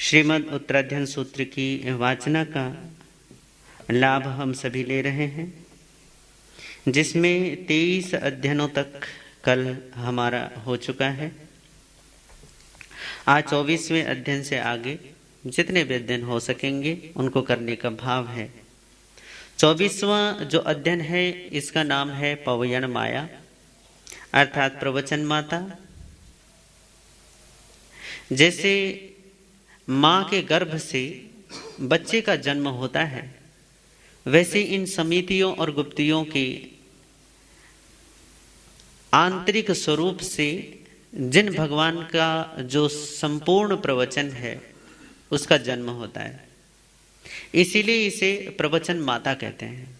श्रीमद् उत्तराध्ययन सूत्र की वाचना का लाभ हम सभी ले रहे हैं, जिसमें 23 अध्ययनों तक कल हमारा हो चुका है। आज 24वें अध्ययन से आगे जितने भी अध्ययन हो सकेंगे उनको करने का भाव है। 24वां जो अध्ययन है इसका नाम है पवयन माया, अर्थात प्रवचन माता। जैसे माँ के गर्भ से बच्चे का जन्म होता है, वैसे इन समितियों और गुप्तियों के आंतरिक स्वरूप से जिन भगवान का जो संपूर्ण प्रवचन है उसका जन्म होता है, इसीलिए इसे प्रवचन माता कहते हैं।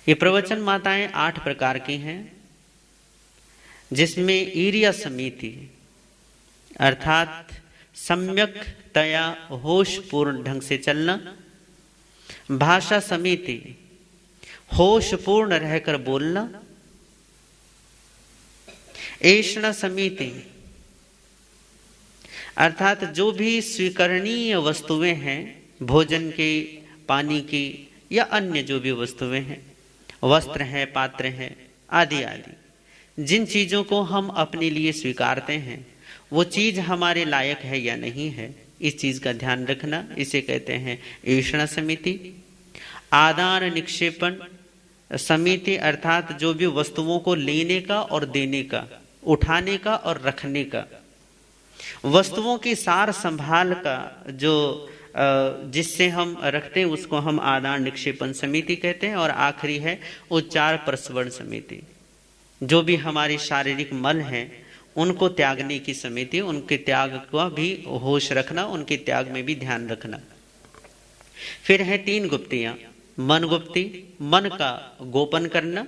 ये प्रवचन माताएं 8 प्रकार की हैं, जिसमें ईर्या समिति अर्थात सम्यक तया होश पूर्ण ढंग से चलना, भाषा समिति होश पूर्ण रहकर बोलना, ऐषणा समिति अर्थात जो भी स्वीकरणीय वस्तुएं हैं, भोजन की, पानी की या अन्य जो भी वस्तुएं हैं, वस्त्र हैं, पात्र हैं आदि आदि, जिन चीजों को हम अपने लिए स्वीकारते हैं वो चीज हमारे लायक है या नहीं है, इस चीज का ध्यान रखना, इसे कहते हैं ऐषणा समिति। आदान निक्षेपण समिति अर्थात जो भी वस्तुओं को लेने का और देने का, उठाने का और रखने का, वस्तुओं की सार संभाल का जो जिससे हम रखते हैं उसको हम आदान निक्षेपण समिति कहते हैं। और आखिरी है उच्चार प्रस्वरण समिति, जो भी हमारी शारीरिक मल है उनको त्यागने की समिति, उनके त्याग का भी होश रखना, उनके त्याग में भी ध्यान रखना। फिर है 3 गुप्तियां, मन गुप्ति मन का गोपन करना,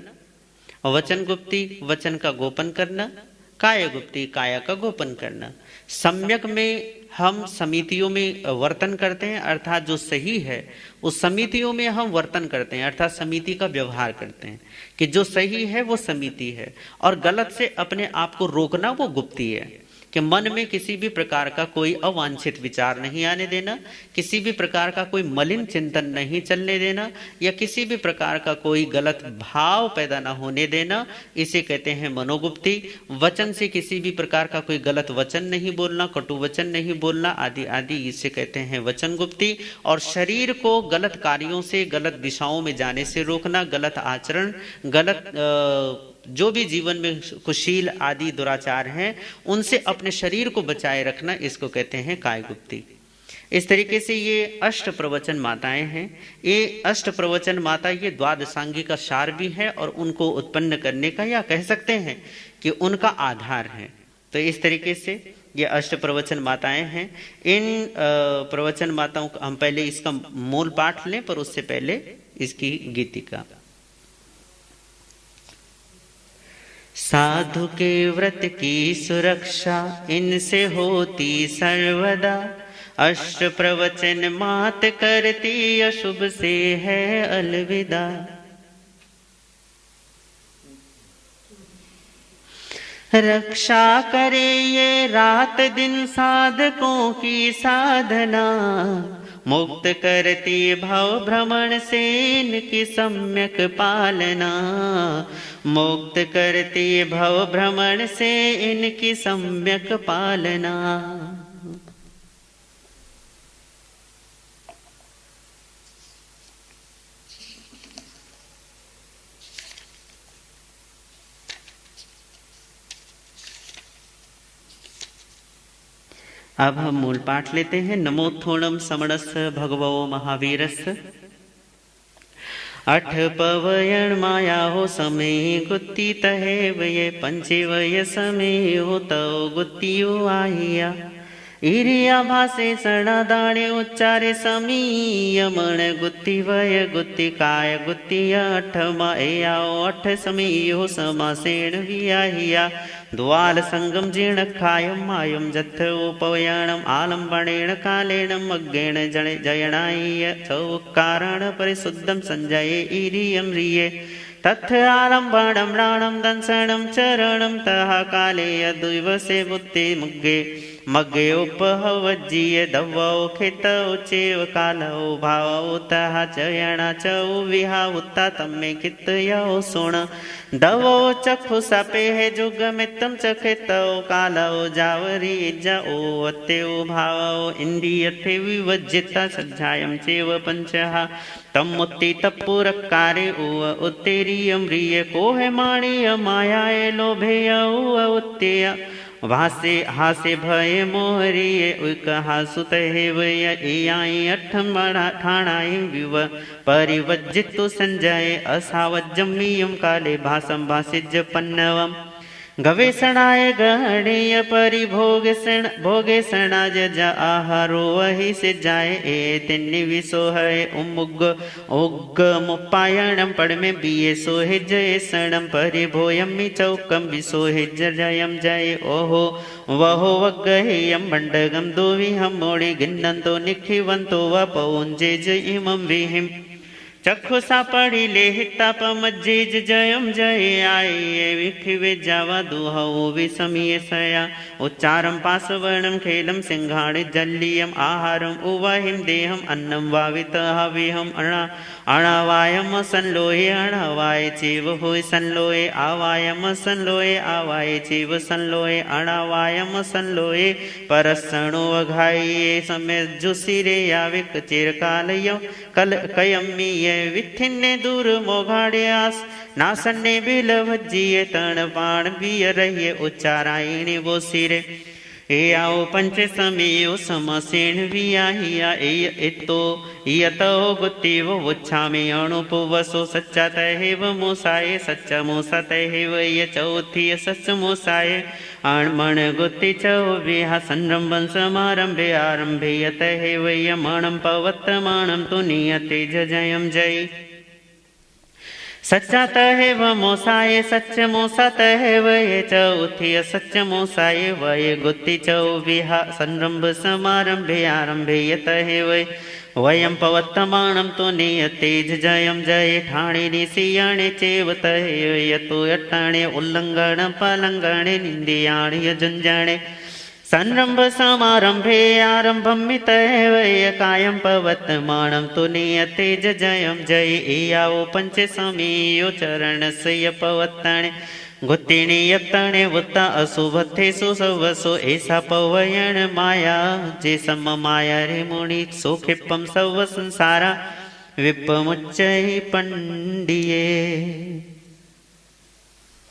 वचन गुप्ति वचन का गोपन करना, काय गुप्ति काया का गोपन करना। सम्यक में हम समितियों में वर्तन करते हैं, अर्थात जो सही है उस समितियों में हम वर्तन करते हैं, अर्थात समिति का व्यवहार करते हैं कि जो सही है वो समिति है, और गलत से अपने आप को रोकना वो गुप्ति है। कि मन में किसी भी प्रकार का कोई अवांछित विचार नहीं आने देना, किसी भी प्रकार का कोई मलिन चिंतन नहीं चलने देना, या किसी भी प्रकार का कोई गलत भाव पैदा ना होने देना, इसे कहते हैं मनोगुप्ति। वचन से किसी भी प्रकार का कोई गलत वचन नहीं बोलना, कटु वचन नहीं बोलना आदि आदि, इसे कहते हैं वचन गुप्ति। और शरीर को गलत कार्यों से, गलत दिशाओं में जाने से रोकना, गलत आचरण, गलत जो भी जीवन में कुशील आदि दुराचार हैं उनसे अपने शरीर को बचाए रखना, इसको कहते हैं काय गुप्ति। इस तरीके से ये 8 प्रवचन माताएं हैं। ये 8 प्रवचन माता ये द्वादशांगी का सार भी है और उनको उत्पन्न करने का, या कह सकते हैं कि उनका आधार है। तो इस तरीके से ये 8 प्रवचन माताएं हैं। इन प्रवचन माताओं का हम पहले इसका मूल पाठ लें, पर उससे पहले इसकी गीतिका। साधु के व्रत की सुरक्षा इनसे होती सर्वदा, अष्ट प्रवचन मात करती अशुभ से है अलविदा। रक्षा करे ये रात दिन साधकों की साधना, मुक्त करती भव भ्रमण से इनकी सम्यक पालना, मुक्त करती भव भ्रमण से इनकी सम्यक पालना। अब हम मूल पाठ लेते हैं। नमोत्थोणम समणस भगवो महावीरस, 8 पवयन माया हो समय गुत्ती तहे वये, पंचवय समय हो तो गुत्तियो आहिया। ईरिया भाषे सणा दाणे उच्चारे समी, यमण गुत्ती वय गुत्ती काय गुत्ती 8 मायाओ 8 समय हो समासेण वियाहिया। द्वाल संगम जीर्ण खायम मायम जथ उपवयाणम आलम्बणेन कालेन मग्गेण जयणाय चौकारण परिशुद्धम संजये ईरियम रिये। तथ आलम्बणम राणम दंसनम चरणम तः काले यद्विवसे बुद्धि मुग्गे मगे उपहवज्जीय दवौ खेतौ चेव कालौ भावौ तहा चयणा चौ विहा उत्ता तम्मे कितयौ सुण दवौ चक्षु सपे जुग मितम चखेतौ कालौ जावरी जौ अत्यौ भावौ इंद्रिय थे विवज्जिता सज्जायं चेव पंचहा तमुत्ति तपुरकारे उत्तेरियम रिय कोह माणीय मायाए लोभेय उत्तेय भासे हासे भय मोहरिय उक हासुत हेवय एयाई अठमणा ठाणाई विव परिवज्जितु संजय असावज्जमियम काले भासम भासिज पन्नवम गवेषणाय गहणीय परिभोगेषण भोगेषणा जजा आहारो वही से जाए ए तिन्नि विसोहय उमुग उग मुपायणम पड़ में बीए सोहे जय सणम परिभोयमि चौकम विसोहे जयम जय ओहो वहो वगहेयम बंडगम दोवि हम मोड़े गिन्नंतो निखिवंतो व पौंजे जय इमं विहिम चक्षुषा पढ़ी ले हितापमज्जेज जयम जय आये विखिवे जावा दुहौ विसमीय सया उच्चारम पासवर्णम खेलम सिंहाड़ जल्लियम आहारम उवाहिम देहम अन्नम वावित हविहम अणावायम संलोहे अणवाय चेव होय संलोहे आवायम संलोहे आवाय चेव संलोहे अणावायम संलोहे परसणो अघाये समय जुसिरे याविक चिरकालय कल कयम्मीय विथिन्ने दूर मोघाड़े आस नासन्ने बिल भज्जिए तण पाण बिय रहिए उच्चारायणी वो सिरे ए आओ पंच समेयो समसेन वियाहिया एतो यतो गुत्तिव उच्छामि अणुपुवसो सच्चा तहेव मोसाये सच्चा मोसा तहेव ये चौथी सच मोसाये आणमण गुत्ति चौ विहा संरंभं समारंभे आरंभे यतहेव यमणं पवत्तमानं तु नियते जयं जय सच्चा तहेव मोसाये सच मोसा तहेव ये चौथी सच मोसाये वये गुत्ति चौ विहा संरंभ समारंभे आरंभे यतहेव वयं पवत्तमानं तो नियतेज जयं जय ठाणे निसियाणे चेव तहेव यतो यट्टाणे उल्लंघन पलंघणे निंदियाणे यजुंजाणे संरंभ समारंभे आरंभम मितैव कायं पवत्तमानं तु नियतेज जयं जय एयावो पंच समीयो चरणस्य पवत्तणे गुत्तिणी यत्तणे वुत्ता अशुभथे सुसवसो ऐसा पवयण माया जे सम माया रे मुनि सोखिपम सव संसारा विपमुच्चै पंडिये।